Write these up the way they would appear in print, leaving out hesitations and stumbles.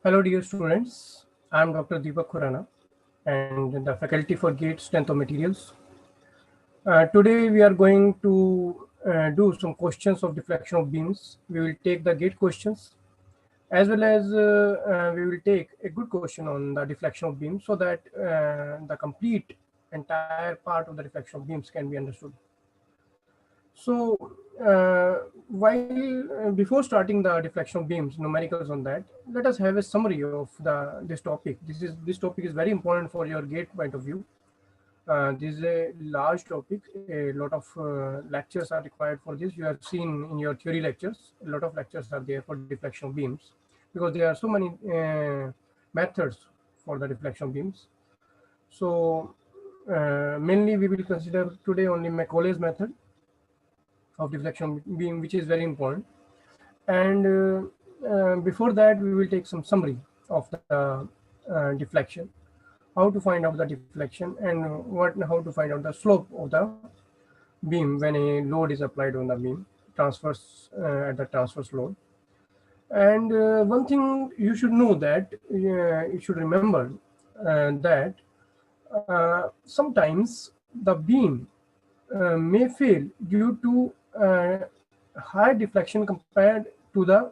Hello dear students, I am Dr. Deepak Khurana and the faculty for GATE Strength of Materials. Today we are going to do some questions of deflection of beams. We will take the GATE questions as well as we will take a good question on the deflection of beams so that the complete entire part of the deflection of beams can be understood. So before starting the deflection of beams, numericals on that, let us have a summary of this topic. This topic is very important for your GATE point of view. This is a large topic. A lot of lectures are required for this. You have seen in your theory lectures, a lot of lectures are there for deflection of beams because there are so many methods for the deflection of beams. So mainly we will consider today only Macaulay's method of deflection beam, which is very important. And before that, we will take some summary of the deflection, how to find out the deflection, and how to find out the slope of the beam when a load is applied on the beam, transverse at the transverse load. And one thing you should know that you should remember that sometimes the beam may fail due to high deflection compared to the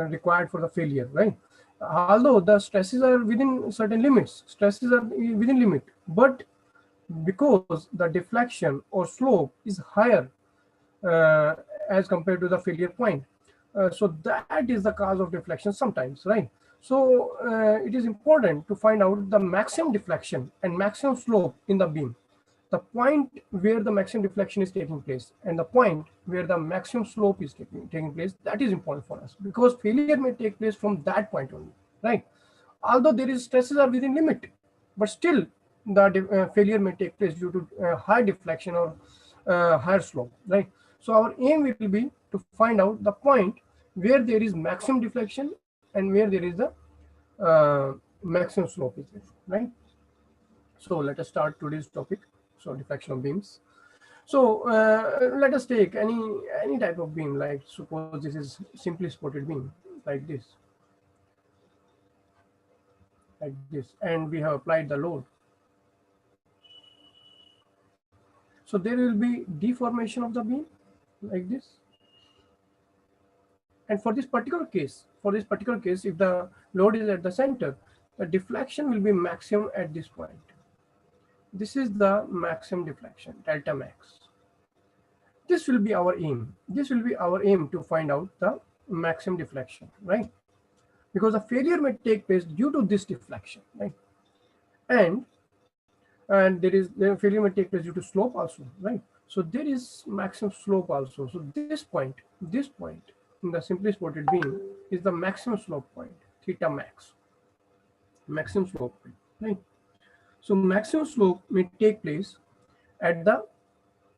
required for the failure, right? Although the stresses are within certain limits, but because the deflection or slope is higher as compared to the failure point, so that is the cause of deflection sometimes, right? So it is important to find out the maximum deflection and maximum slope in the beam, the point where the maximum deflection is taking place and the point where the maximum slope is taking place. That is important for us because failure may take place from that point only, right? Although there is stresses are within limit, but still the failure may take place due to high deflection or higher slope, right? So our aim will be to find out the point where there is maximum deflection and where there is the maximum slope is there, right? So let us start today's topic. So deflection of beams. So let us take any type of beam, like suppose this is simply supported beam like this, and we have applied the load. So there will be deformation of the beam like this. And for this particular case, if the load is at the center, the deflection will be maximum at this point. This is the maximum deflection, delta max. This will be our aim. This will be our aim to find out the maximum deflection, right? Because the failure may take place due to this deflection, right? And the failure may take place due to slope also, right? So there is maximum slope also. So this point in the simply supported beam is the maximum slope point, theta max, maximum slope point, right? So maximum slope may take place at the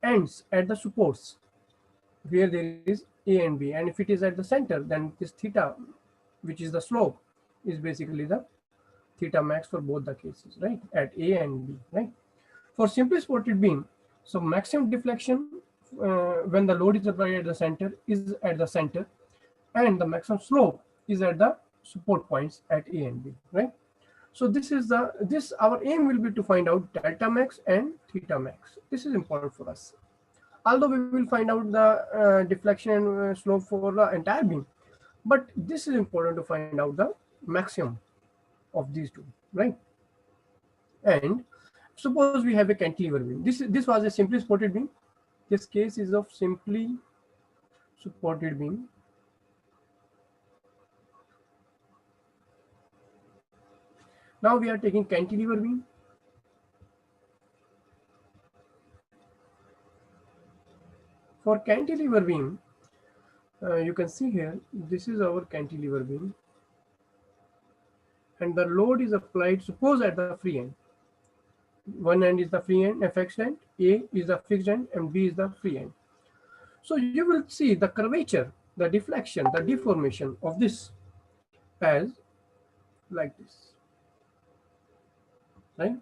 ends, at the supports, where there is A and B. And if it is at the center, then this theta, which is the slope, is basically the theta max for both the cases, right? At A and B, right? For simply supported beam, so maximum deflection when the load is applied at the center is at the center, and the maximum slope is at the support points at A and B, right? So this is our aim will be to find out delta max and theta max. This is important for us. Although we will find out the deflection and slope for the entire beam, but this is important to find out the maximum of these two, right? And suppose we have a cantilever beam. This was a simply supported beam. This case is of simply supported beam. Now we are taking cantilever beam. For cantilever beam, you can see here, this is our cantilever beam. And the load is applied, suppose at the free end. One end is the free end, fixed end, A is the fixed end, and B is the free end. So you will see the curvature, the deflection, the deformation of this as like this, right?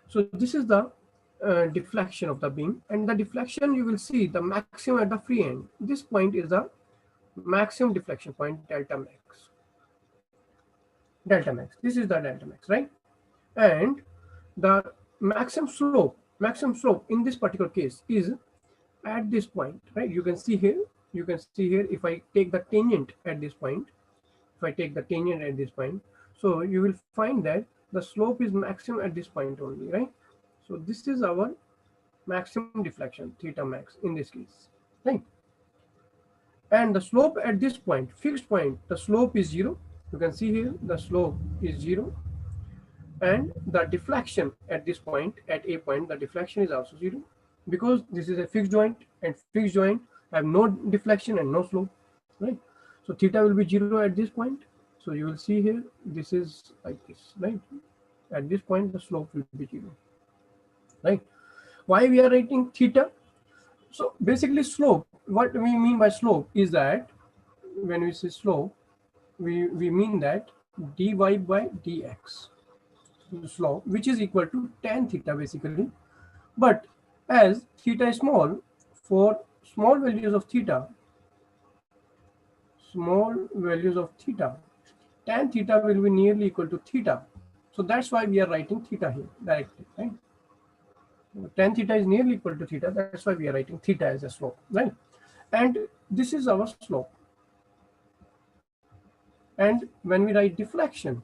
So this is the deflection of the beam, and the deflection you will see the maximum at the free end. This point is the maximum deflection point delta max. Delta max. This is the delta max, right? And the maximum slope in this particular case is at this point, right? You can see here. You can see here. If I take the tangent at this point, if I take the tangent at this point, so you will find that the slope is maximum at this point only, right? So this is our maximum deflection theta max in this case, right? And the slope at this point, fixed point, the slope is 0. You can see here the slope is 0, and the deflection at this point, at a point, the deflection is also 0, because this is a fixed joint, and fixed joint have no deflection and no slope, right? So theta will be 0 at this point. So you will see here, this is like this, right? At this point, the slope will be 0, right? Why we are writing theta? So basically slope, what we mean by slope is that when we say slope, we mean that dy by dx, slope, which is equal to tan theta basically. But as theta is small, for small values of theta, tan theta will be nearly equal to theta. So that's why we are writing theta here directly, right? Tan theta is nearly equal to theta. That's why we are writing theta as a slope, right? And this is our slope. And when we write deflection,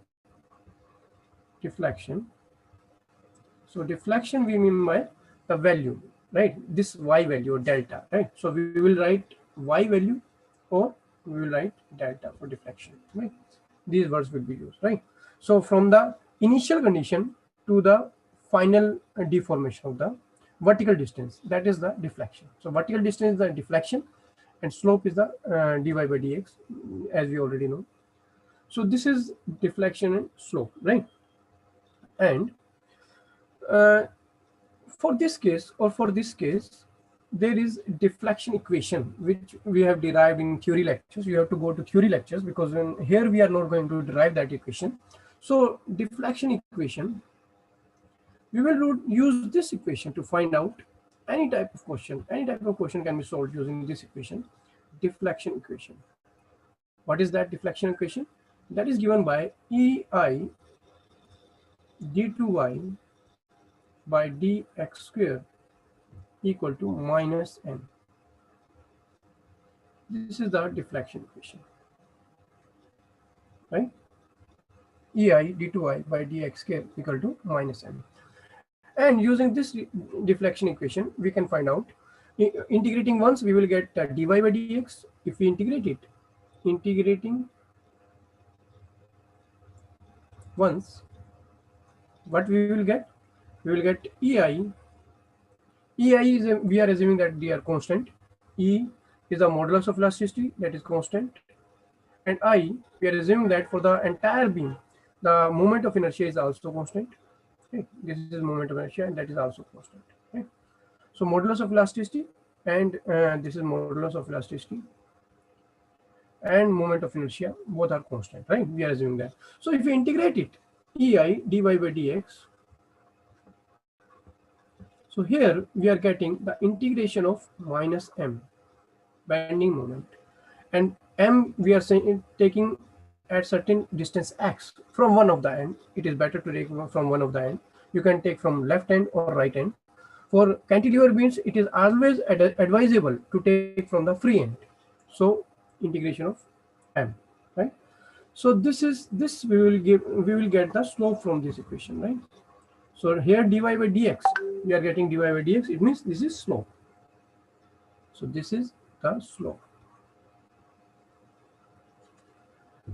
so deflection we mean by the value, right? This y value or delta, right? So we will write y value, or we will write delta for deflection, right? These words will be used, right? So from the initial condition to the final deformation of the vertical distance, that is the deflection. So vertical distance is the deflection, and slope is the dy by dx, as we already know. So this is deflection and slope, right? And for this case, there is deflection equation which we have derived in theory lectures. You have to go to theory lectures, because here we are not going to derive that equation. So deflection equation, we will use this equation to find out any type of question. Any type of question can be solved using this equation, deflection equation. What is that deflection equation? That is given by EI d2y by dx square equal to minus m. This is the deflection equation, right? EI d2y by dx square equal to minus m. And using this deflection equation, we can find out, integrating once, we will get dy by dx. If we integrate it, integrating once, what we will get? We will get EI. EI is, we are assuming that they are constant. E is the modulus of elasticity, that is constant. And I, we are assuming that for the entire beam, the moment of inertia is also constant. Okay. This is moment of inertia, and that is also constant. Okay. So modulus of elasticity, and this is modulus of elasticity, and moment of inertia, both are constant, right? We are assuming that. So if we integrate it, EI dy by dx, so here we are getting the integration of minus m, bending moment, and m we are saying taking at certain distance x from one of the end. It is better to take from one of the end. You can take from left end or right end. For cantilever beams, it is always advisable to take from the free end. So integration of m, right? So this we will get the slope from this equation, right? So here dy by dx, we are getting dy by dx. It means this is slope. So this is the slope,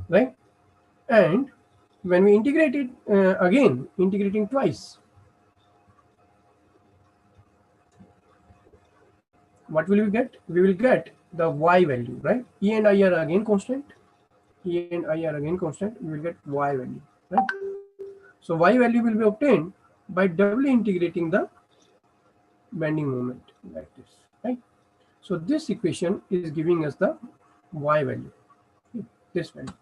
right? And when we integrate it again, integrating twice, what will we get? We will get the y value, right? E and I are again constant. E and I are again constant. We will get y value, right? So y value will be obtained by doubly integrating the bending moment like this, right? So this equation is giving us the y value, this value.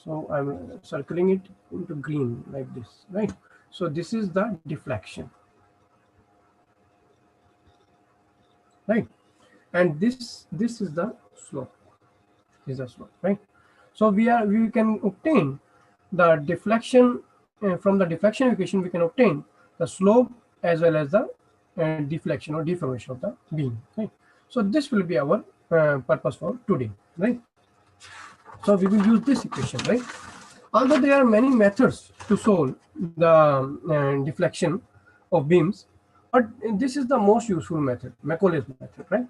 So I'm circling it into green like this, right? So this is the deflection, right? And this is the slope. is the slope, right? So we can obtain the deflection from the deflection equation. We can obtain the slope as well as the deflection or deformation of the beam, right? So this will be our purpose for today, right? So we will use this equation, right? Although there are many methods to solve the deflection of beams, but this is the most useful method, Macaulay's method, right?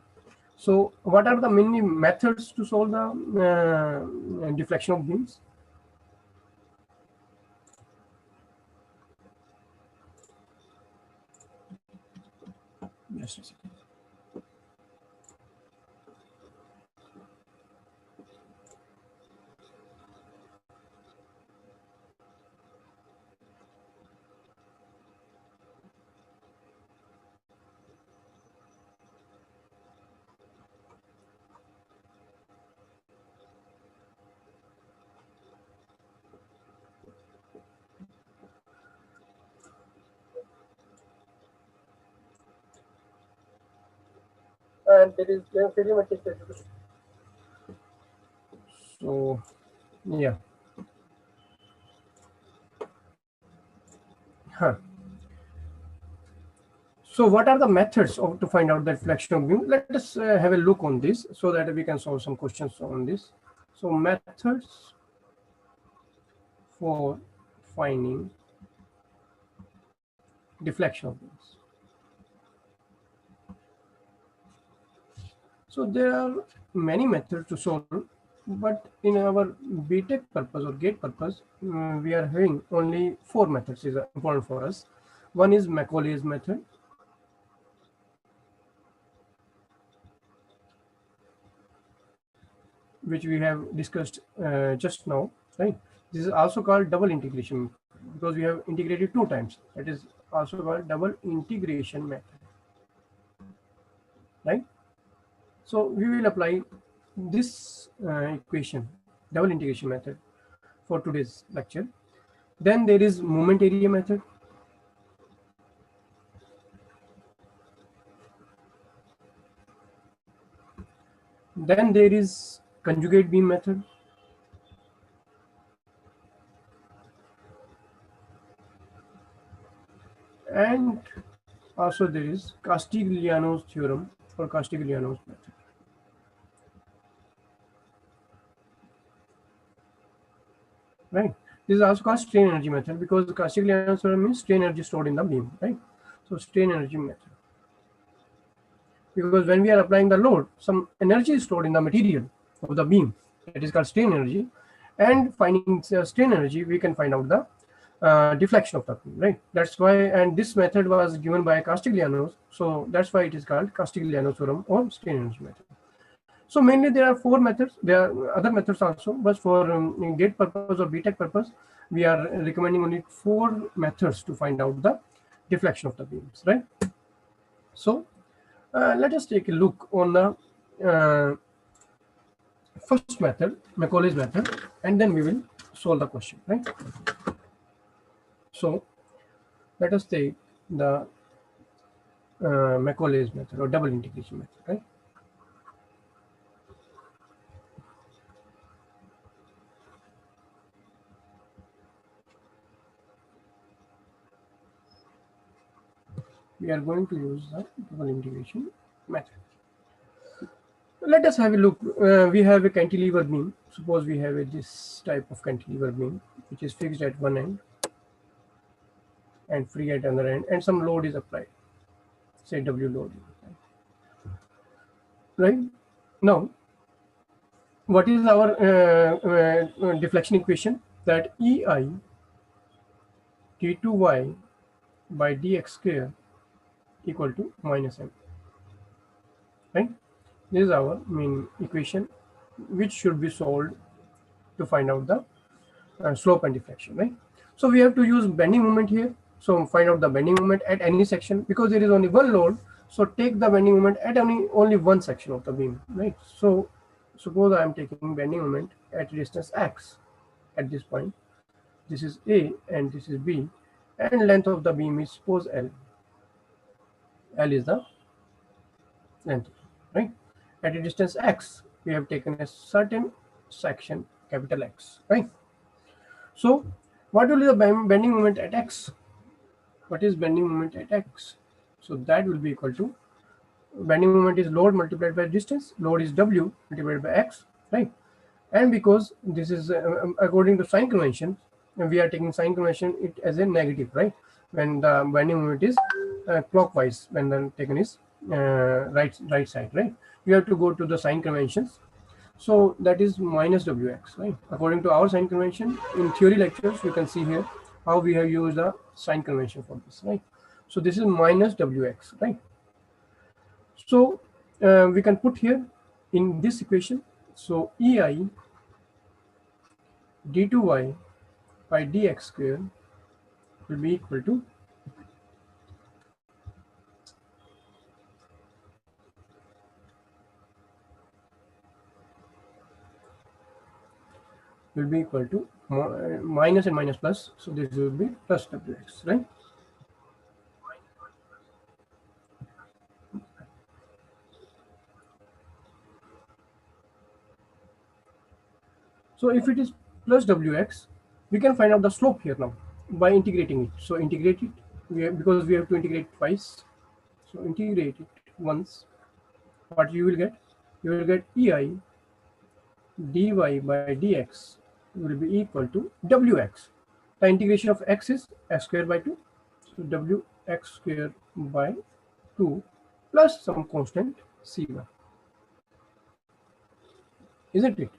So what are the many methods to solve the deflection of beams? Just a second. And there is very much specific. So yeah. Huh. So what are the methods to find out the deflection of beam? Let us have a look on this so that we can solve some questions on this. So methods for finding deflection of beams. So there are many methods to solve, but in our BTech purpose or gate purpose, we are having only 4 methods is important for us. One is Macaulay's method. Which we have discussed just now, right? This is also called double integration because we have integrated 2 times. That is also called double integration method, right? So we will apply this equation, double integration method, for today's lecture. Then there is moment area method. Then there is conjugate beam method. And also there is Castigliano's theorem or Castigliano's method. Right. This is also called strain energy method because Castigliano's theorem means strain energy stored in the beam, right? So strain energy method. Because when we are applying the load, some energy is stored in the material of the beam. That is called strain energy. And finding strain energy, we can find out the deflection of the beam, right? That's why, and this method was given by Castigliano. So that's why it is called Castigliano theorem or strain energy method. So mainly there are 4 methods. There are other methods also, but for gate purpose or BTech purpose, we are recommending only 4 methods to find out the deflection of the beams, right? So let us take a look on the first method, Macaulay's method, and then we will solve the question, right? So let us take the Macaulay's method or double integration method, right? We are going to use the double integration method. Let us have a look. We have a cantilever beam. Suppose we have this type of cantilever beam, which is fixed at one end and free at another end, and some load is applied. Say W load. Right? Now, what is our deflection equation? That EI d2y by dx square equal to minus m. Right? This is our main equation, which should be solved to find out the slope and deflection, right? So we have to use bending moment here. So find out the bending moment at any section because there is only one load. So take the bending moment at only one section of the beam, right? So suppose I am taking bending moment at distance x at this point. This is A and this is B, and length of the beam is suppose L. L is the length, right? At a distance x, we have taken a certain section capital X, right? So what will be the bending moment at X? What is bending moment at X? So that will be equal to, bending moment is load multiplied by distance. Load is W multiplied by X, right? And because this is according to sign convention, we are taking sign convention it as a negative, right? When the bending moment is clockwise, when the taken is right side, right? You have to go to the sign conventions. So that is minus Wx, right? According to our sign convention in theory lectures, you can see here how we have used the sign convention for this, right? So this is minus Wx, right? So we can put here in this equation. So Ei d2y by dx square will be equal to minus and minus plus, so this will be plus Wx, right? So if it is plus Wx, we can find out the slope here now by integrating it. So integrate it, because we have to integrate twice. So integrate it once. What you will get? You will get Ei dy by dx will be equal to Wx. The integration of x is x square by 2. So Wx square by 2 plus some constant C1. Isn't it?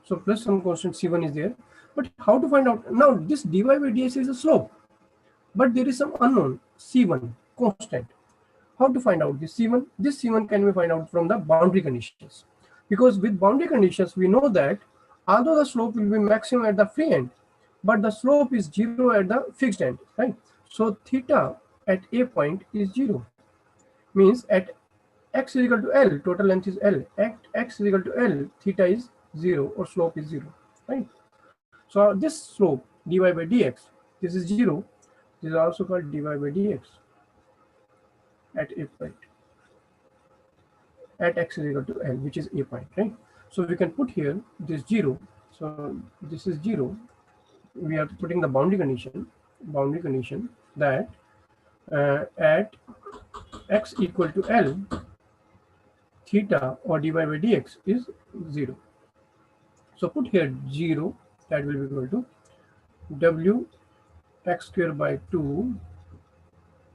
So plus some constant C1 is there. But how to find out? Now this dy by dx is a slope, but there is some unknown C1 constant. How to find out this C1? This C1 can be find out from the boundary conditions. Because with boundary conditions, we know that although the slope will be maximum at the free end, but the slope is 0 at the fixed end, right? So theta at a point is 0. Means at x is equal to L, total length is L. At x is equal to L, theta is 0 or slope is 0, right? So this slope dy by dx, this is 0. This is also called dy by dx at a point. At x is equal to L, which is a point, right? So we can put here this 0. So this is 0. We are putting the boundary condition that at x equal to L, theta or dy by dx is 0. So put here 0, that will be equal to W x square by 2.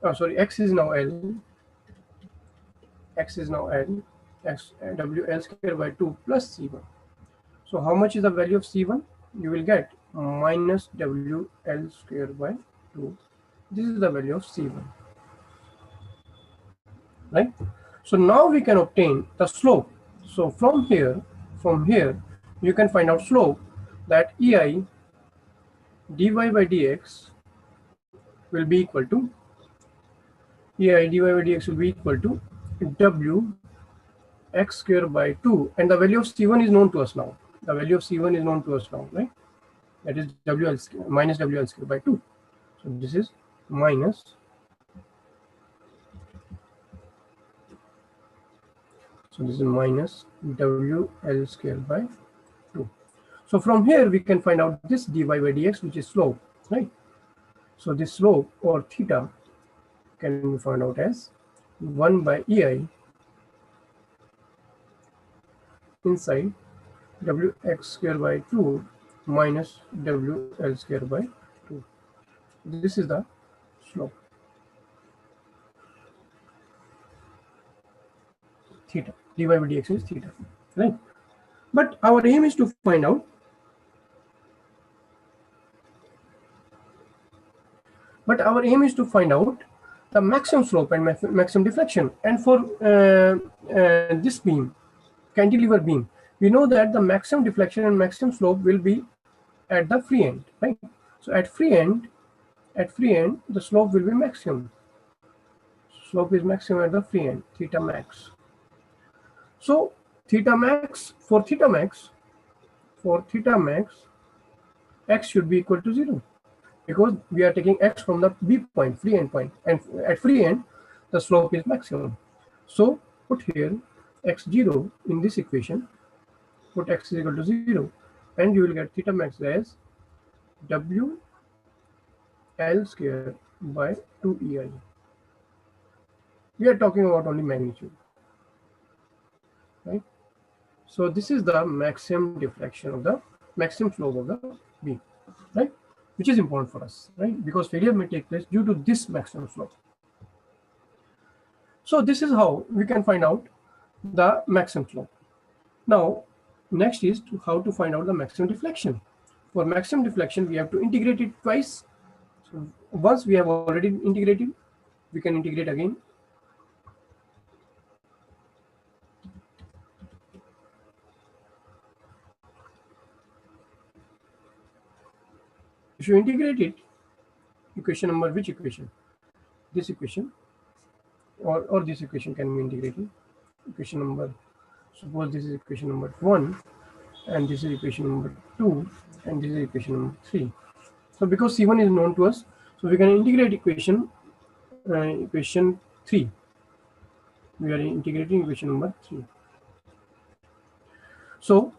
Oh, sorry, x is now L. X is now L. X WL square by 2 plus C1. So how much is the value of C1? You will get minus WL square by 2. This is the value of C1, right? So now we can obtain the slope. So from here, you can find out slope, that Ei dy by dx will be equal to W x square by 2, and the value of C1 is known to us now. Right? That is WL square, minus WL square by 2. So this is minus WL square by 2. So from here we can find out this dy by dx, which is slope, right? So this slope or theta can be found out as 1 by Ei inside Wx square by 2 minus WL square by 2. This is the slope, theta. Dy by dx is theta, right? But our aim is to find out the maximum slope and maximum deflection. And for this beam, cantilever beam, we know that the maximum deflection and maximum slope will be at the free end, right? So at free end, the slope will be maximum. Slope is maximum at the free end, theta max. So for theta max, x should be equal to 0, because we are taking x from the B point, free end point, and at free end the slope is maximum. So put here x0 in this equation, put x is equal to 0, and you will get theta max as W L square by 2 EI. We are talking about only magnitude, right? So this is the maximum deflection of the maximum slope of the beam, right? Which is important for us, right? Because failure may take place due to this maximum slope. So this is how we can find out the maximum slope. Now, next is how to find out the maximum deflection. For maximum deflection, we have to integrate it twice. So once we have already integrated, we can integrate again. If you integrate it, equation number, which equation? This equation or this equation can be integrated. Equation number, suppose this is equation number 1, and this is equation number 2, and this is equation number 3. So because C1 is known to us, so we can integrate equation 3. We are integrating equation number 3. So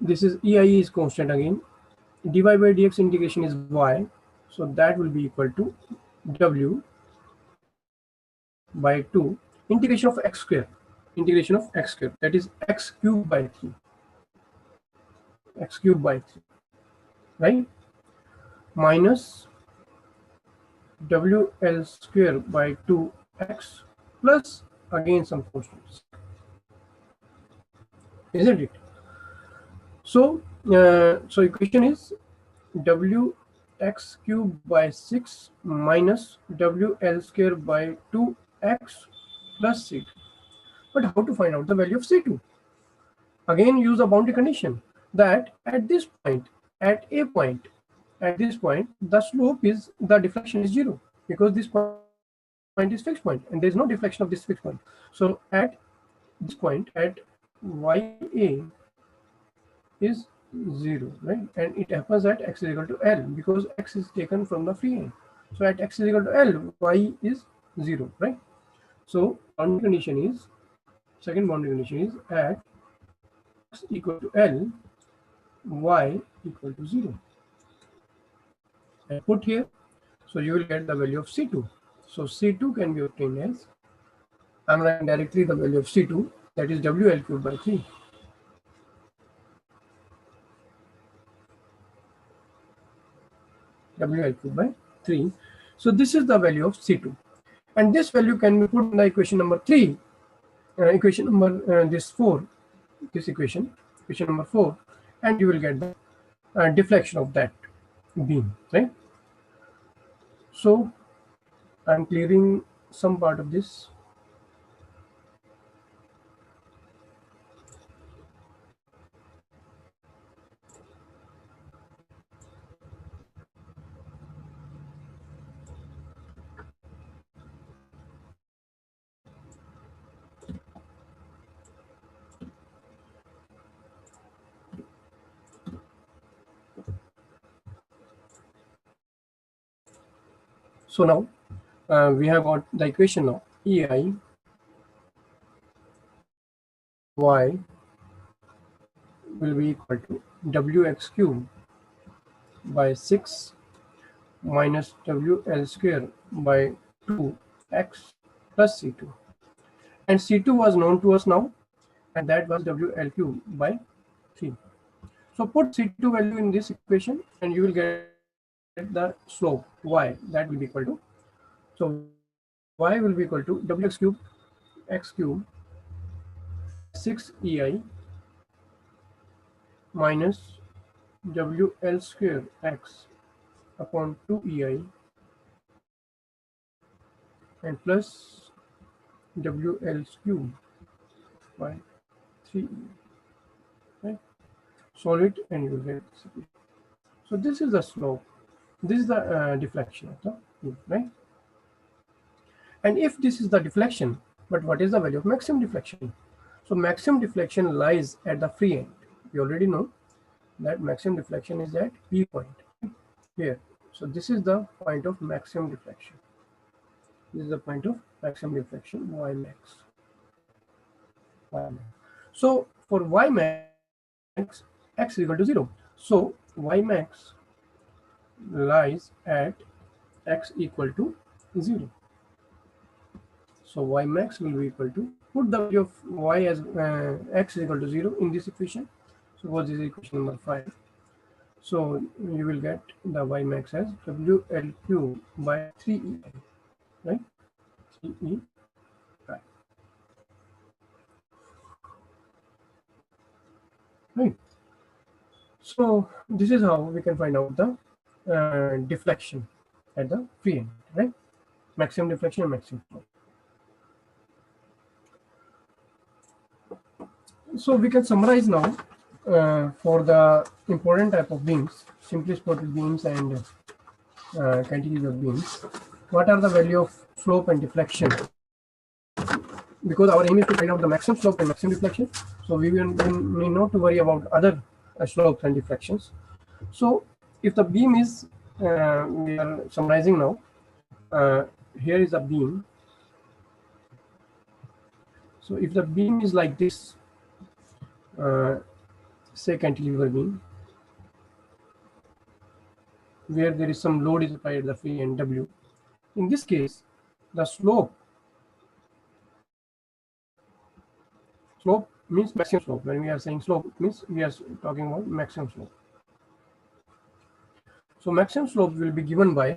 this is EI is constant again. Dy by dx integration is y, so that will be equal to W by 2 integration of x square. Integration of x square, that is x cubed by 3. X cubed by 3, right? Minus WL square by 2x plus again some constants, isn't it? So so equation is wx cubed by 6 minus WL square by 2x plus c2. But how to find out the value of c2? Again, use a boundary condition that at this point, at this point, the slope is, the deflection is 0, because this point is fixed point and there is no deflection of this fixed point. So at this point, at YA is 0, right? And it happens at x is equal to L, because x is taken from the free end. So at x is equal to L, y is 0, right? So boundary condition is, second boundary condition is at x equal to L, y equal to 0. And put here, so you will get the value of C2. So C2 can be obtained as, I'm writing directly the value of C2, that is WL cubed by 3. WL cubed by 3. So this is the value of C2. And this value can be put in the equation number 3, equation number this 4, this equation number 4, and you will get the deflection of that beam, right? So I'm clearing some part of this. So now we have got the equation now. EI y will be equal to WX cube by 6 minus WL square by 2x plus C2. And C2 was known to us now, and that was WL cube by 3. So put C2 value in this equation and you will get the slope y, that will be equal to, so y will be equal to WX cube x cube 6 EI minus WL square x upon 2 EI and plus WL cube by 3 EI. Right? Solve it and you will get this. So this is the slope. This is the deflection of the beam, right? And if this is the deflection, but what is the value of maximum deflection? So maximum deflection lies at the free end. We already know that maximum deflection is at P point here. So this is the point of maximum deflection. This is the point of maximum deflection, y max. So for y max, x is equal to 0. So y max lies at x equal to 0. So y max will be equal to, put the value of y as x is equal to 0 in this equation. Suppose this is equation number 5. So you will get the y max as WL cube by 3EI, right? 3EI. Right. So this is how we can find out the deflection at the free end, right? Maximum deflection and maximum flow. So we can summarize now for the important type of beams, simply supported beams and cantilever beams. What are the value of slope and deflection? Because our aim is to find out the maximum slope and maximum deflection, so we need not to worry about other slopes and deflections. So if the beam is, we are summarizing now, here is a beam. So if the beam is like this, say cantilever beam, where there is some load is applied at the free end W. In this case, the slope means maximum slope. When we are saying slope, means we are talking about maximum slope. So maximum slope will be given by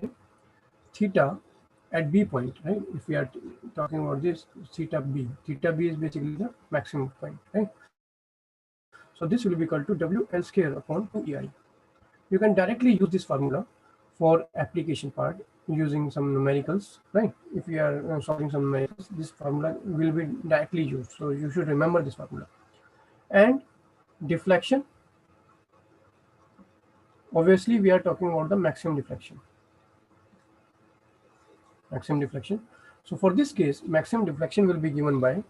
theta at B point, right? If we are talking about this theta B is basically the maximum point, right? So this will be equal to WL square upon 2EI. You can directly use this formula for application part using some numericals, right? If you are solving some numericals, this formula will be directly used. So you should remember this formula. And deflection, obviously we are talking about the maximum deflection. So for this case, maximum deflection will be given by,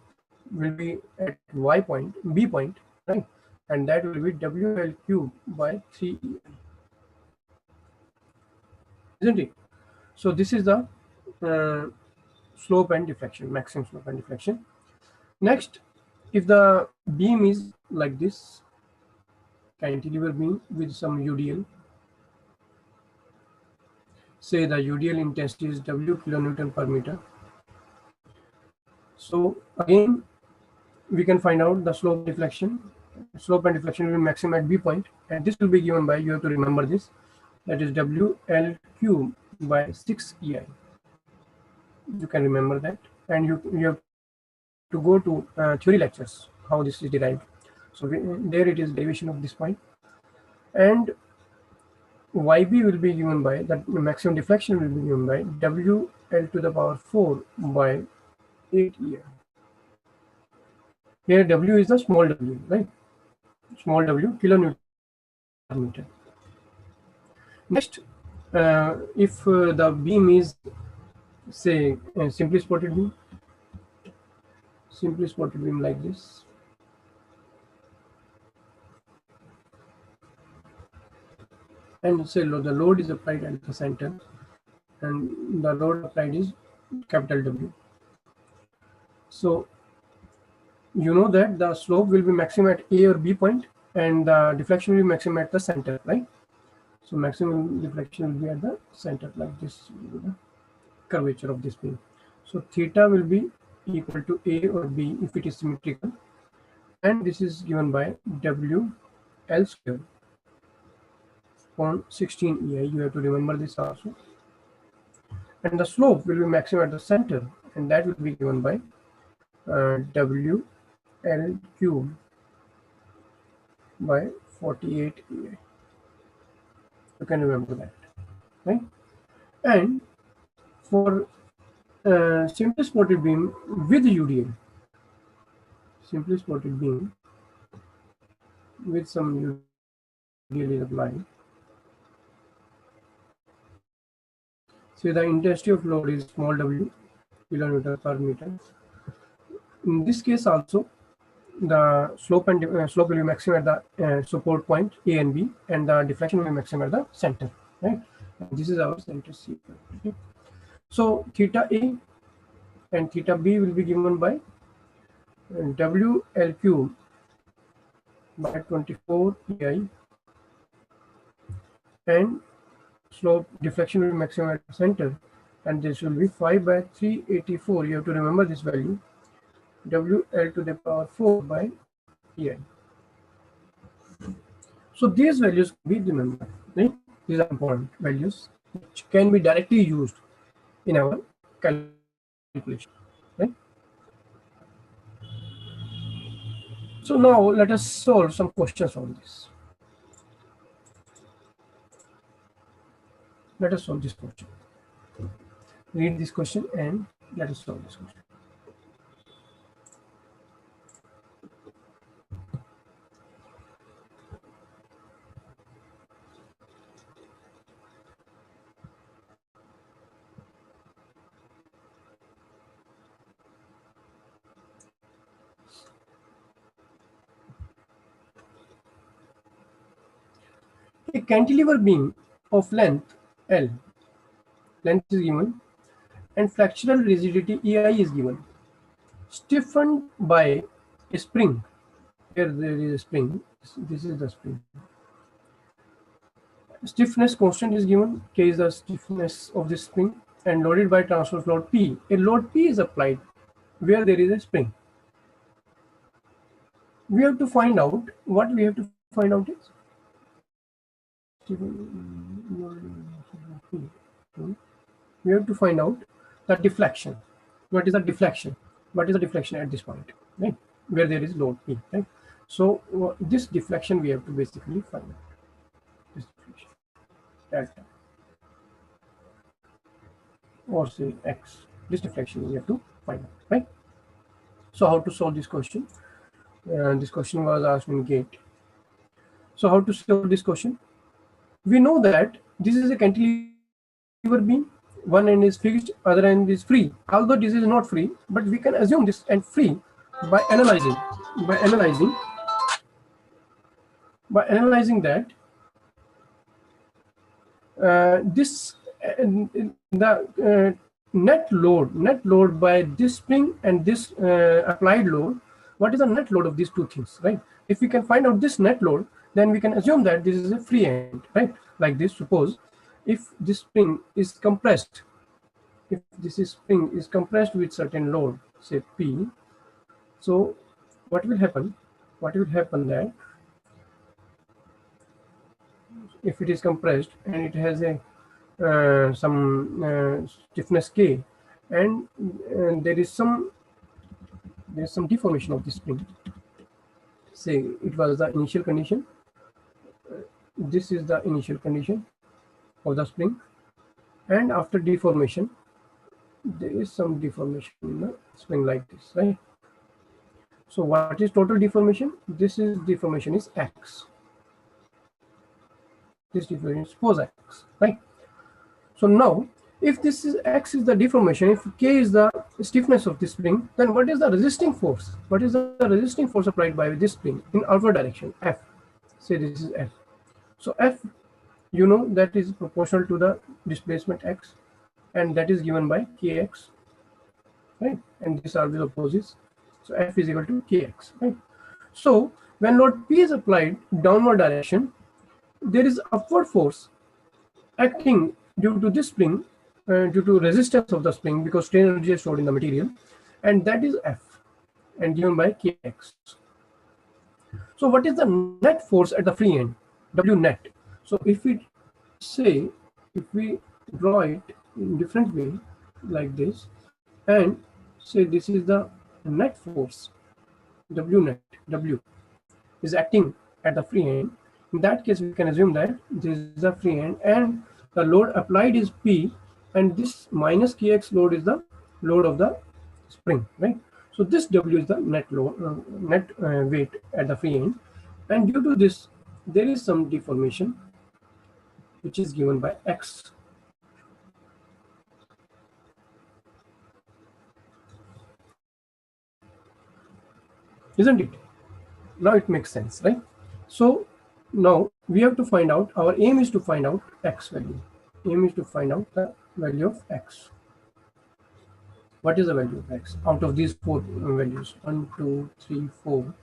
will be at Y point, B point, right? And that will be WL cube by 3EI. Isn't it? So this is the slope and deflection, maximum slope and deflection. Next, if the beam is like this, cantilever beam with some UDL, say the UDL intensity is W kilonewton per meter. So again, we can find out the slope deflection. Slope and deflection will be maximum at B point, and this will be given by, you have to remember this, that is WL cube by 6EI. You can remember that, and you have to go to theory lectures how this is derived. So there it is derivation of this point, and YB will be given by, that maximum deflection will be given by WL to the power 4 by 8EI. Here W is the small w, right? Small w, kilonewton per meter. Next, if the beam is, say, simply supported beam like this, and say the load is applied at the center, and the load applied is capital W. So you know that the slope will be maximum at A or B point, and the deflection will be maximum at the center, right? So maximum deflection will be at the center, like this will be the curvature of this beam. So theta will be equal to A or B if it is symmetrical, and this is given by WL square upon 16EI. You have to remember this also. And the slope will be maximum at the center, and that will be given by WL cube by 48EI. You can remember that, right? And for simply supported beam with UDL, simply supported beam with some UDL is applied. Say the intensity of load is small w, kilonewton per meter. In this case also, the slope and slope will be maximum at the support point A and B, and the deflection will be maximum at the center, right? And this is our center C. Okay. So theta A and theta B will be given by WL cube by 24 EI, and slope deflection will be maximum at the center, and this will be 5 by 384. You have to remember this value, WL to the power 4 by EI. So these values can be remembered, right? These are important values which can be directly used in our calculation, right? So now let us solve some questions on this. Let us solve this question. Read this question and let us solve this question. A cantilever beam of length L, length is given, and flexural rigidity EI is given, stiffened by a spring. Here there is a spring. This is the spring. Stiffness constant is given. K is the stiffness of the spring, and loaded by transverse load P. A load P is applied where there is a spring. We have to find out what we have to find out is we have to find out the deflection. What is the deflection? What is the deflection at this point, right? Where there is load P, right? So this deflection we have to basically find out. This deflection, delta, or say X. This deflection we have to find out, right? So how to solve this question? This question was asked in GATE. So how to solve this question? We know that this is a cantilever beam. One end is fixed, other end is free. Although this is not free, but we can assume this end free by analyzing that this the net load by this spring and this applied load. What is the net load of these two things, right? If we can find out this net load, then we can assume that this is a free end, right? Like this, suppose if this spring is compressed, if this spring is compressed with certain load, say P, so what will happen? What will happen that if it is compressed and it has a some stiffness K, and there is some deformation of the spring. Say it was the initial condition. This is the initial condition of the spring, and after deformation, there is some deformation in the spring like this, right? So what is total deformation? This is deformation is X. This deformation is suppose X, right? So now, if this is X is the deformation, if K is the stiffness of this spring, then what is the resisting force? What is the resisting force applied by this spring in outward direction? F. Say this is F. So F, you know, that is proportional to the displacement X, and that is given by Kx, right? And this always opposes. So F is equal to Kx, right? So when load P is applied downward direction, there is upward force acting due to this spring, due to resistance of the spring, because strain energy is stored in the material, and that is F, and given by Kx. So what is the net force at the free end? W net. So if we say, if we draw it in different way like this, and say this is the net force, W net, W is acting at the free end. In that case, we can assume that this is the free end and the load applied is P, and this minus Kx load is the load of the spring, right? So this W is the net load, weight at the free end, and due to this, there is some deformation which is given by X. Isn't it? Now it makes sense, right? So now we have to find out, our aim is to find out X value. Aim is to find out the value of X. What is the value of X? Out of these four values, 1, 2, 3, 4,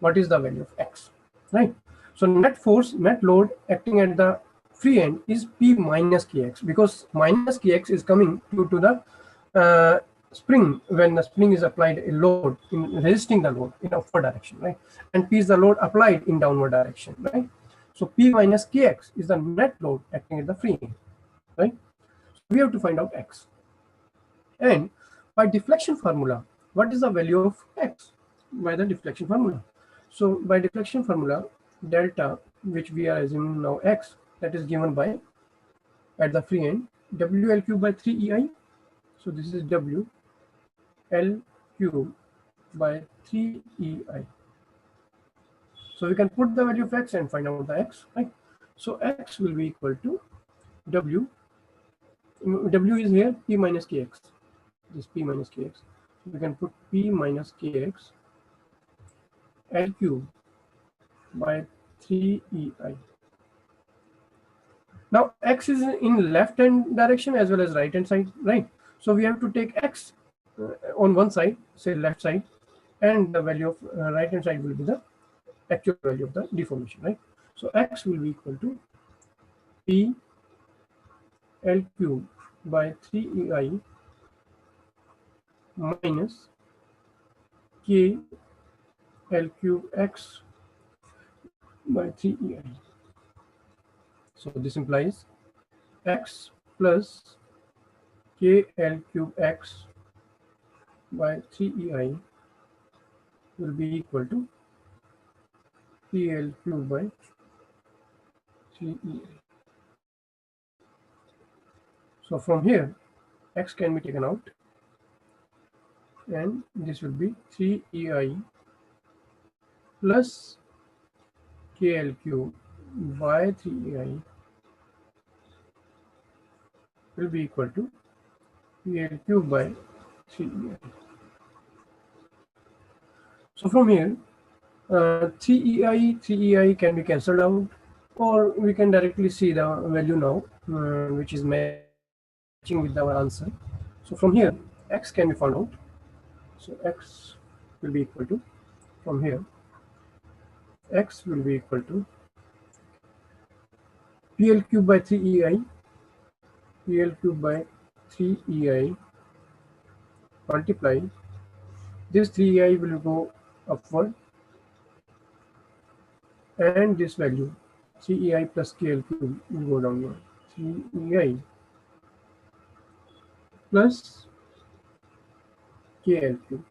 what is the value of X? right? So net force, net load acting at the free end is P minus Kx, because minus Kx is coming due to the spring, when the spring is applied a load in resisting the load in upward direction, right? And P is the load applied in downward direction, right? So P minus Kx is the net load acting at the free end, right? So we have to find out X. And by deflection formula, what is the value of X by the deflection formula? So by deflection formula, delta, which we are assuming now X, that is given by, at the free end, WL cube by 3EI. So this is WL cube by 3EI. So we can put the value of X and find out the X, right? So X will be equal to W is here, P minus Kx. This P minus Kx. So we can put P minus Kx L cube by 3EI. Now X is in left hand direction as well as right hand side, right? So we have to take X on one side, say left side, and the value of right hand side will be the actual value of the deformation, right? So X will be equal to P L cube by 3EI minus K L cube X by 3EI. So this implies X plus KL cube X by 3EI will be equal to PL cube by 3EI. So from here, X can be taken out, and this will be 3EI plus KL cube by 3EI will be equal to PL cube by 3EI. So from here, 3EI can be cancelled out, or we can directly see the value now, which is matching with our answer. So from here, X can be found out. So X will be equal to, from here, X will be equal to PL cube by 3EI, PL cube by 3EI multiply. This 3EI will go upward, and this value 3EI plus KL cube will go downward. 3EI plus KL cube.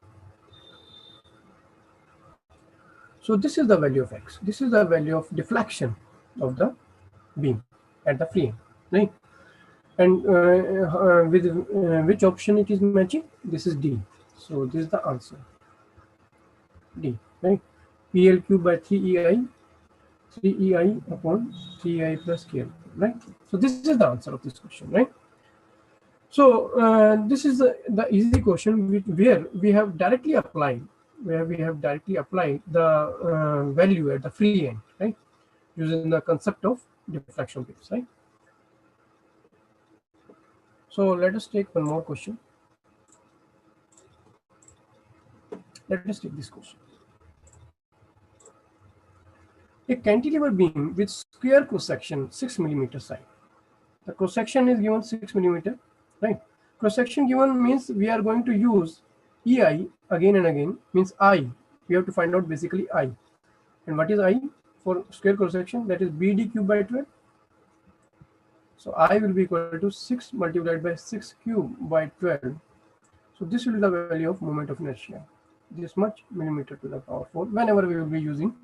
So this is the value of X. This is the value of deflection of the beam at the free end, right? And with which option it is matching? This is D. So this is the answer, D, right? PL cube by 3EI upon 3EI plus KL, right? So this is the answer of this question, right? So this is the easy question where we have directly applied the value at the free end, right? Using the concept of deflection waves, right? So let us take one more question. Let us take this question. A cantilever beam with square cross section 6 millimeter side. The cross section is given 6 millimeter, right? Cross section given means we are going to use EI again and again, means I. We have to find out basically I. And what is I for square cross section? That is BD cube by 12. So I will be equal to 6 multiplied by 6 cube by 12. So this will be the value of moment of inertia. This much millimeter to the power 4 whenever we will be using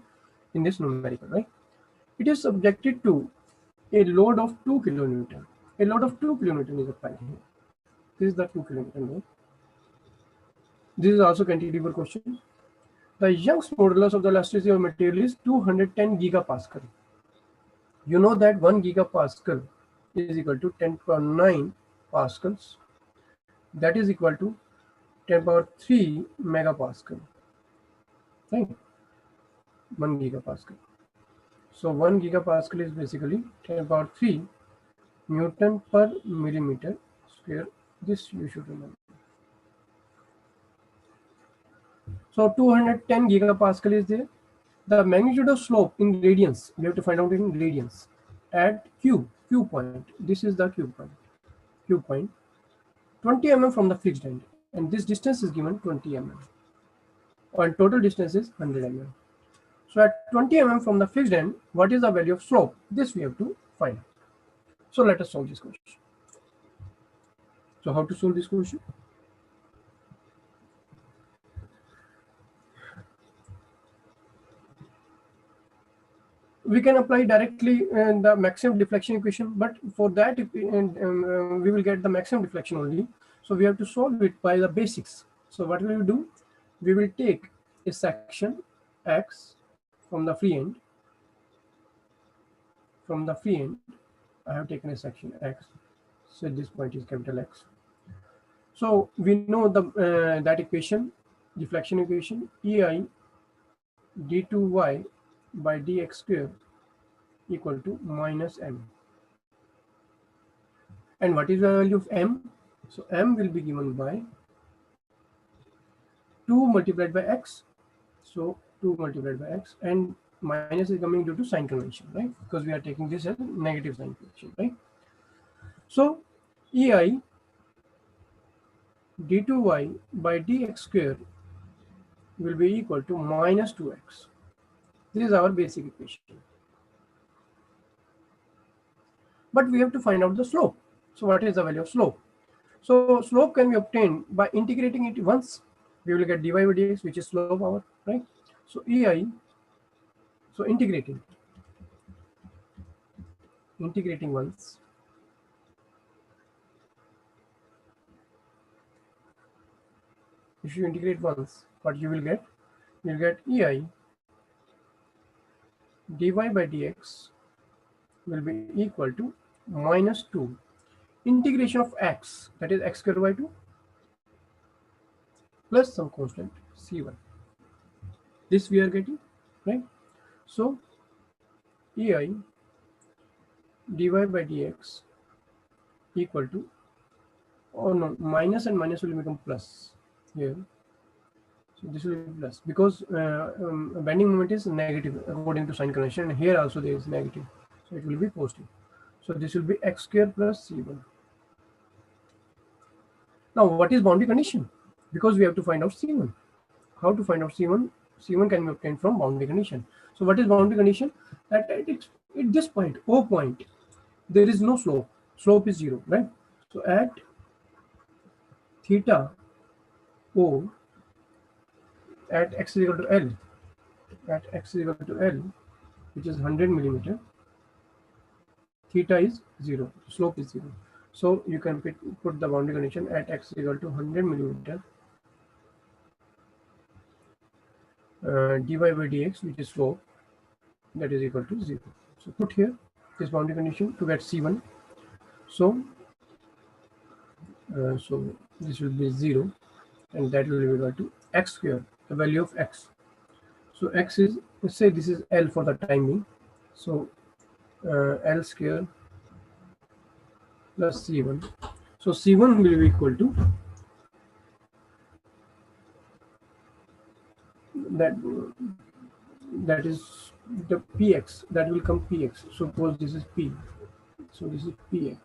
in this numerical, right? It is subjected to a load of 2 kilonewton. A load of 2 kilonewton is applied here. This is the 2 kilonewton load. This is also cantilever question. The Young's modulus of the elasticity of material is 210 gigapascal. You know that 1 gigapascal is equal to 10 power 9 pascals. That is equal to 10 power 3 megapascal. Right? 1 gigapascal. So 1 gigapascal is basically 10 power 3 Newton per millimeter square. This you should remember. So 210 gigapascal is there. The magnitude of slope in radians, we have to find out in radians at Q point. This is the Q point, 20 mm from the fixed end, and this distance is given 20 mm, and total distance is 100 mm. So at 20 mm from the fixed end, what is the value of slope? This we have to find out. So let us solve this question. So how to solve this question? We can apply directly the maximum deflection equation, but for that we will get the maximum deflection only. So we have to solve it by the basics. So what we will do? We will take a section X from the free end. From the free end, I have taken a section X. So this point is capital X. So we know the that equation, deflection equation, EI d2y by dx square equal to minus m. And what is the value of m? So m will be given by 2 multiplied by x. So 2 multiplied by x, and minus is coming due to sign convention, right? Because we are taking this as negative sign convention, right? So EI d2y by dx square will be equal to minus 2x. This is our basic equation. But we have to find out the slope. So what is the value of slope? So slope can be obtained by integrating it once. We will get dy by dx, which is slope our, right? So EI, so integrating once. If you integrate once, what you will get? You will get EI dy by dx will be equal to minus 2 integration of x, that is x square by 2, plus some constant c1. This we are getting, right? So EI dy by dx equal to, oh no, minus and minus will become plus here. So this will be plus because bending moment is negative according to sign convention, and here also there is negative, so it will be positive. So this will be x square plus c1. Now what is boundary condition? Because we have to find out c1. How to find out c1? C1 can be obtained from boundary condition. So what is boundary condition? That at this point, O point, there is no slope. Slope is 0, right? So at theta O, at x is equal to L, which is 100 millimeter, theta is 0, slope is 0. So you can put the boundary condition at x is equal to 100 millimeter dy by dx, which is slope, that is equal to 0. So put here this boundary condition to get c1. So this will be 0, and that will be equal to x square, the value of x. So x is, let's say this is L for the time being. So L square plus c1. So c1 will be equal to that is the px, that will come px. Suppose this is p, so this is px.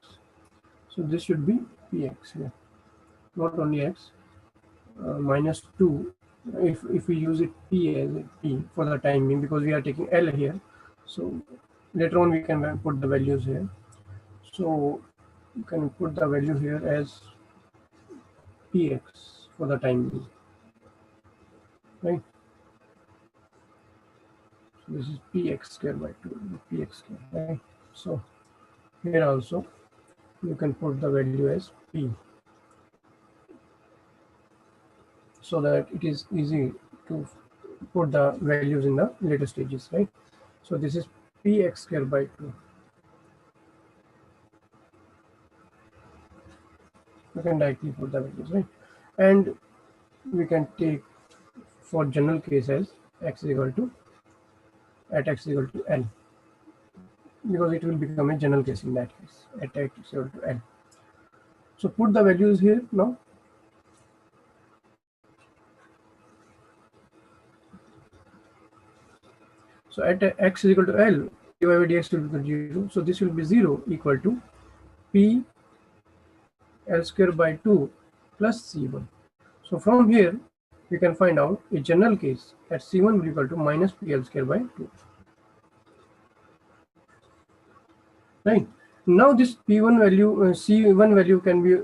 So this should be px here, not only x, minus 2 if we use it p as a p for the time being, because we are taking L here. So later on we can put the values here. So you can put the value here as px for the time being, right? So this is px square by 2, px square, right? So here also you can put the value as p, so that it is easy to put the values in the later stages, right? So this is px square by 2. You can directly put the values, right? And we can take for general case as x is equal to, at x is equal to L, because it will become a general case in that case, at x is equal to L. So put the values here now. So at x is equal to L, dy by dx will be 0. So this will be 0 equal to P L square by 2 plus C1. So from here we can find out a general case that C1 will be equal to minus PL square by 2. Right. Now this P1 value, C1 value can be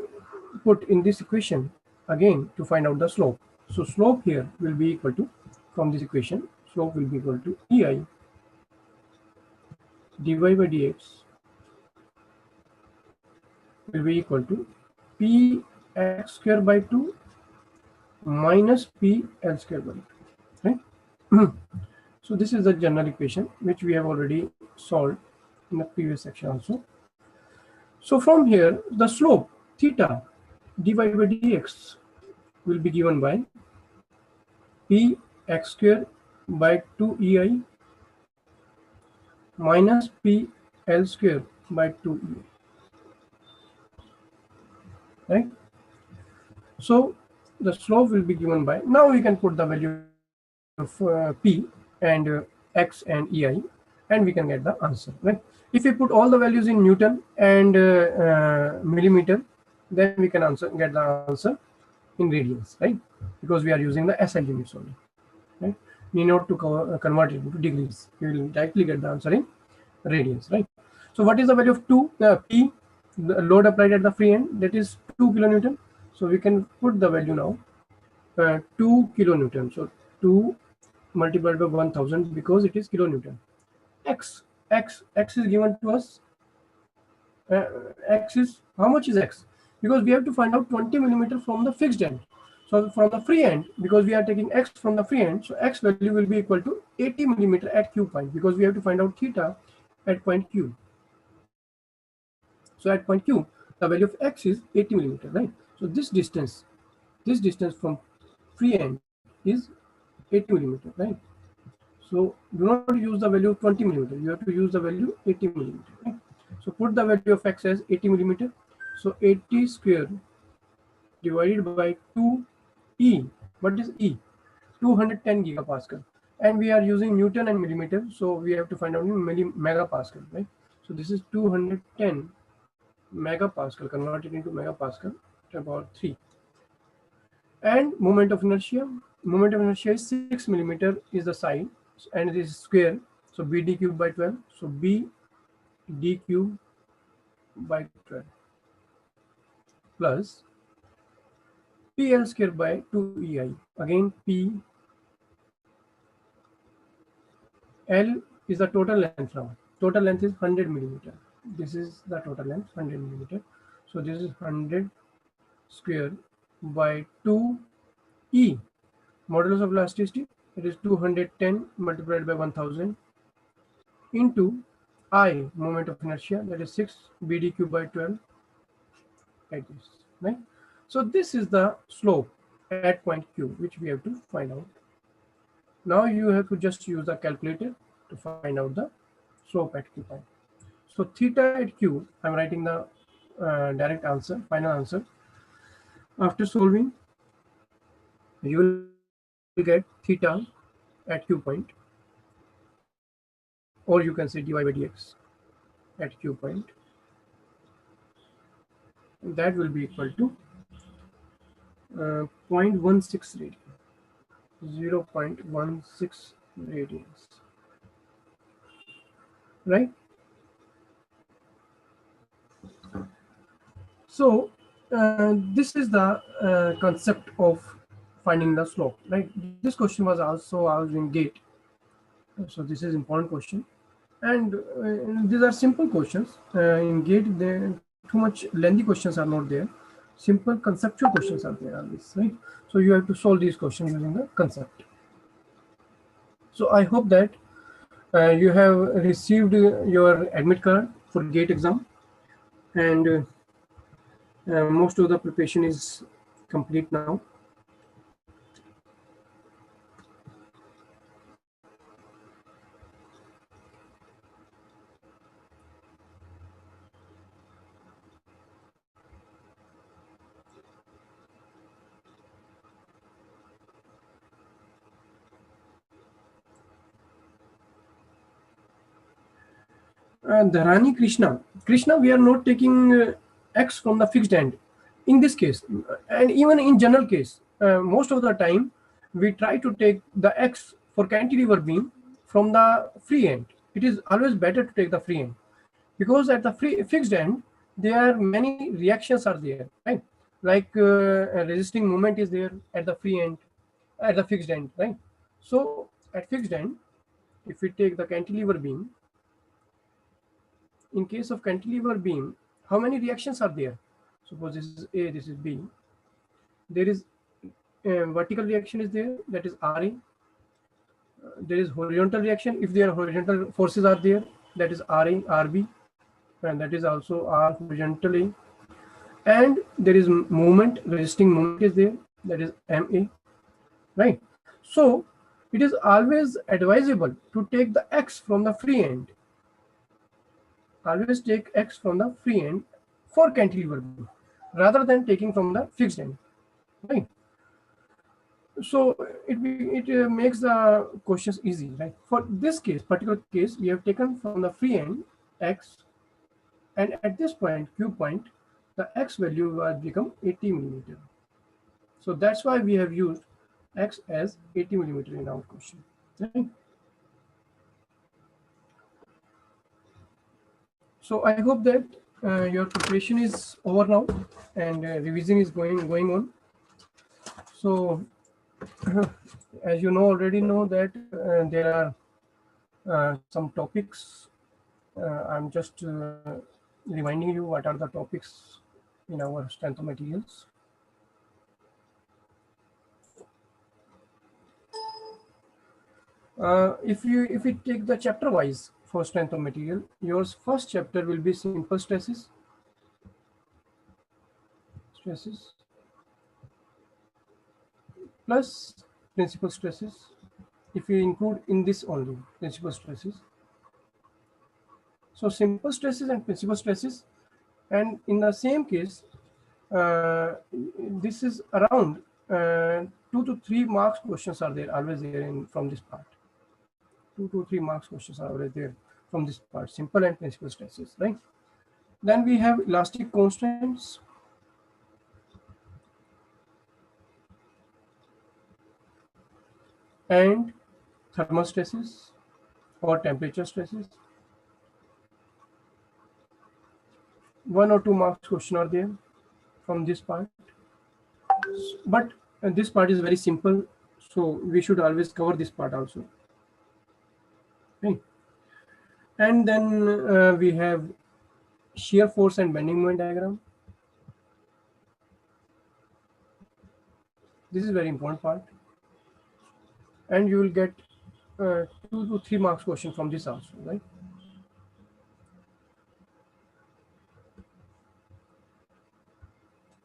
put in this equation again to find out the slope. So slope here will be equal to, from this equation, slope will be equal to EI dy by dx will be equal to P x square by 2 minus P L square by 2. Right. So this is the general equation which we have already solved in the previous section also. So from here the slope theta dy by dx will be given by P x square by 2 EI minus P L square by 2 EI. Right. So the slope will be given by, now we can put the value of P and x and EI, and we can get the answer. Right. If we put all the values in Newton and millimeter, then we can get the answer in radians, right? Because we are using the SI units only. Right? Need not to convert it into degrees. We will directly get the answer in radians, right? So what is the value of 2 P, the load applied at the free end, that is 2 kilonewton. So we can put the value now 2 kilonewton. So 2 multiplied by 1000 because it is kilonewton. X is given to us. X is, how much is X? Because we have to find out 20 millimeter from the fixed end. So from the free end, because we are taking X from the free end, so X value will be equal to 80 millimeter at Q point, because we have to find out theta at point Q. So at point Q, the value of X is 80 millimeter, right? So this distance from free end is 80 millimeter, right? So do not use the value of 20 millimeter. You have to use the value 80 millimeter, right? So put the value of X as 80 millimeter. So 80 square divided by 2E. What is E? 210 gigapascal. And we are using Newton and millimeter, so we have to find out in megapascal, right? So this is 210 megapascal, converted into megapascal, about 3. And moment of inertia is 6 millimeter is the side, and it is square, so BD cube by 12. So BD cube by 12 plus PL square by 2EI. Again, L is the total length now. Total length is 100 millimeter. This is the total length, 100 millimeter. So this is 100 square by 2E. Modulus of elasticity, it is 210 multiplied by 1000 into I, moment of inertia, that is 6 BD cube by 12, like this, right? So this is the slope at point Q, which we have to find out. Now you have to just use the calculator to find out the slope at Q point. So theta at Q, I'm writing the direct answer, final answer. After solving, you will get theta at Q point, or you can say dy by dx at Q point. And that will be equal to 0.16 radian, 0.16 radians, right? So this is the concept of finding the slope, right? This question was also asked in GATE, so this is important question, and these are simple questions. In GATE, too much lengthy questions are not there. Simple conceptual questions are there always, right? So you have to solve these questions using the concept. So I hope that you have received your admit card for GATE exam, and most of the preparation is complete now. Dharani Krishna, we are not taking x from the fixed end. In this case, and even in general case, most of the time, we try to take the x for cantilever beam from the free end. It is always better to take the free end, because at the fixed end, there are many reactions are there, right? Like a resisting moment is there at the free end, at the fixed end, right? So at fixed end, if we take the cantilever beam, in case of cantilever beam, how many reactions are there? Suppose this is A, this is B. There is vertical reaction is there, that is RA. There is horizontal reaction. If there are horizontal forces are there, that is RA, RB, and that is also R horizontally. And there is movement, resisting movement is there, that is MA, right? So it is always advisable to take the X from the free end. Always take X from the free end for cantilever beam, rather than taking from the fixed end, right? So it makes the questions easy, right? For this case, particular case, we have taken from the free end X, and at this point, Q point, the X value will become 80 millimeter. So that's why we have used X as 80 millimeter in our question, right? So I hope that your preparation is over now, and revision is going on. So as you know, already know that there are some topics. I'm just reminding you what are the topics in our strength of materials. If we take the chapter wise for strength of material, your first chapter will be simple stresses, plus principal stresses. If you include in this only principal stresses, so simple stresses and principal stresses, and in the same case, this is around 2 to 3 marks questions are there, always there in from this part. 2 to 3 marks questions are always there from this part, simple and principal stresses, right? Then we have elastic constraints, and thermal stresses or temperature stresses. 1 or 2 marks question are there from this part, but this part is very simple, so we should always cover this part also, okay? And then we have shear force and bending moment diagram. This is very important part, and you will get 2 to 3 marks question from this also, right?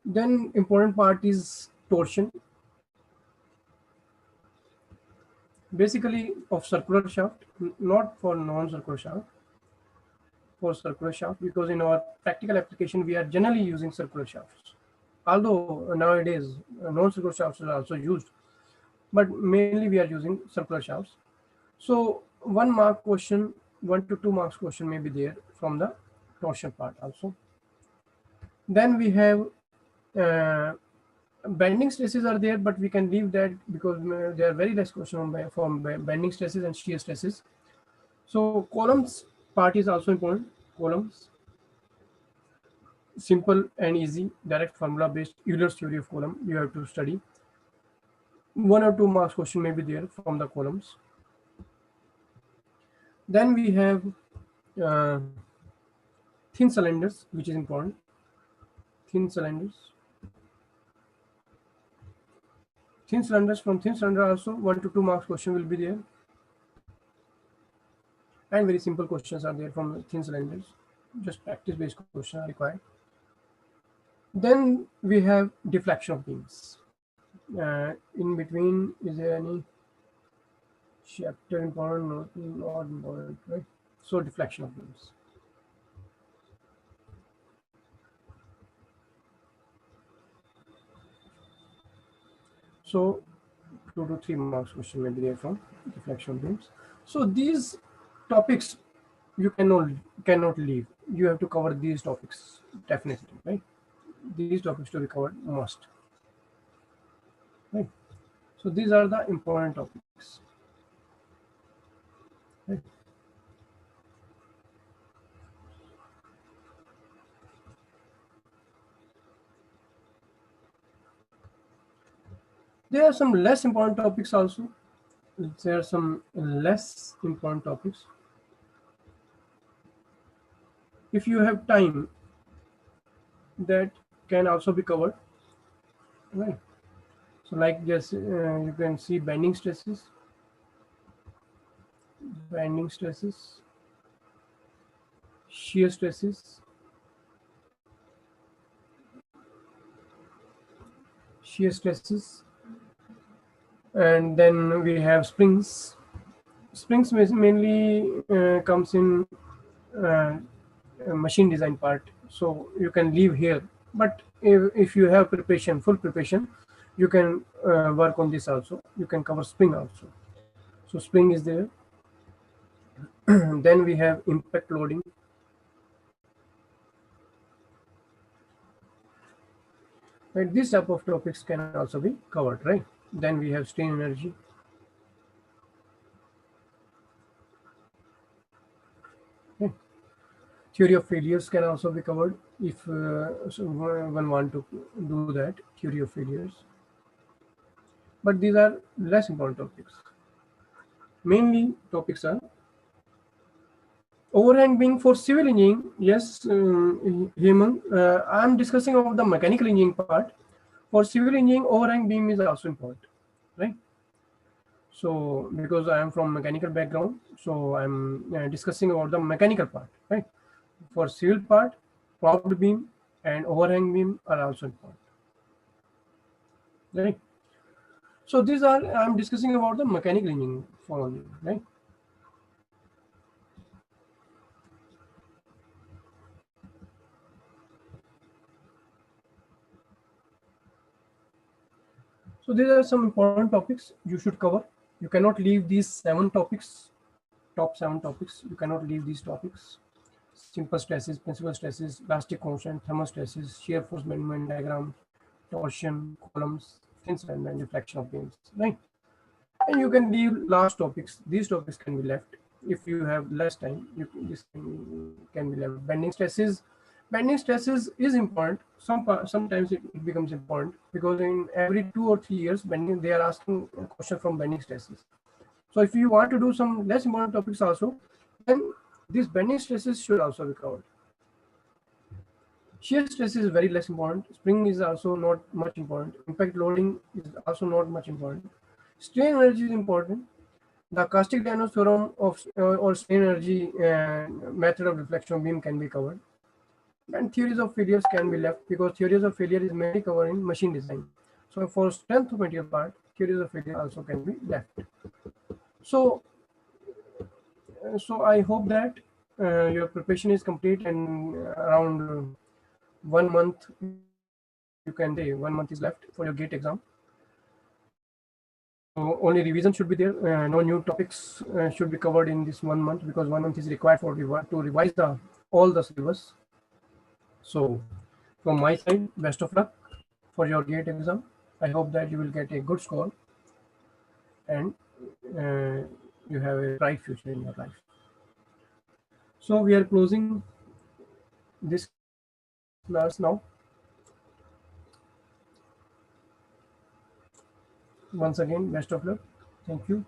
Then important part is torsion, basically of circular shaft, not for non-circular shaft, for circular shaft, because in our practical application we are generally using circular shafts, although nowadays non-circular shafts are also used, but mainly we are using circular shafts. So 1 mark question, 1 to 2 marks question may be there from the torsion part also. Then we have bending stresses are there, but we can leave that because there are very less questions from bending stresses and shear stresses. So columns part is also important. Columns, simple and easy, direct formula based Euler's theory of column you have to study. 1 or 2 marks question may be there from the columns. Then we have uh, thin cylinders, which is important. Thin cylinders. Thin cylinders, from thin cylinder also 1 to 2 marks question will be there. And very simple questions are there from thin cylinders. Just practice based questions are required. Then we have deflection of beams. In between, is there any chapter important? Not important, right? So deflection of beams. So 2 to 3 marks question will be there from deflection of beams. So these topics you cannot leave. You have to cover these topics definitely, right? These topics to be covered must, right? So these are the important topics, right? There are some less important topics also. There are some less important topics. If you have time, that can also be covered, right? So like just you can see bending stresses, shear stresses, and then we have springs. Springs mainly comes in uh, machine design part, so you can leave here. But if you have full preparation, you can work on this also. You can cover spring also. So spring is there. Then we have impact loading. Right, this type of topics can also be covered, right? Then we have strain energy. Okay. Theory of failures can also be covered if one want to do that, theory of failures. But these are less important topics. Mainly topics are overhang being for civil engineering. Yes, Hemant, I'm discussing about the mechanical engineering part. For civil engineering, overhang beam is also important, right? So because I am from mechanical background, so I'm discussing about the mechanical part, right? For civil part, propped beam and overhang beam are also important, right? So these are, I'm discussing about the mechanical engineering for only, right? So these are some important topics you should cover. You cannot leave these 7 topics, top 7 topics. You cannot leave these topics. Simple stresses, principal stresses, elastic constant, thermal stresses, shear force measurement diagram, torsion, columns, thin and deflection of beams, right? And you can leave last topics. These topics can be left. If you have less time, this can be left. Bending stresses is important. Sometimes it becomes important because in every 2 or 3 years, bending they are asking a question from bending stresses. So if you want to do some less important topics also, then these bending stresses should also be covered. Shear stress is very less important. Spring is also not much important. Impact loading is also not much important. Strain energy is important. The Caustick-Daniels theorem of or strain energy method of deflection beam can be covered. And theories of failures can be left because theories of failure is mainly covered in machine design. So for strength of material part, theories of failure also can be left. So, so I hope that your preparation is complete and around 1 month, you can say 1 month is left for your GATE exam. So only revision should be there. No new topics should be covered in this 1 month because 1 month is required for to revise all the syllabus. So from my side, best of luck for your GATE exam. I hope that you will get a good score and you have a bright future in your life. So we are closing this class now. Once again, best of luck. Thank you.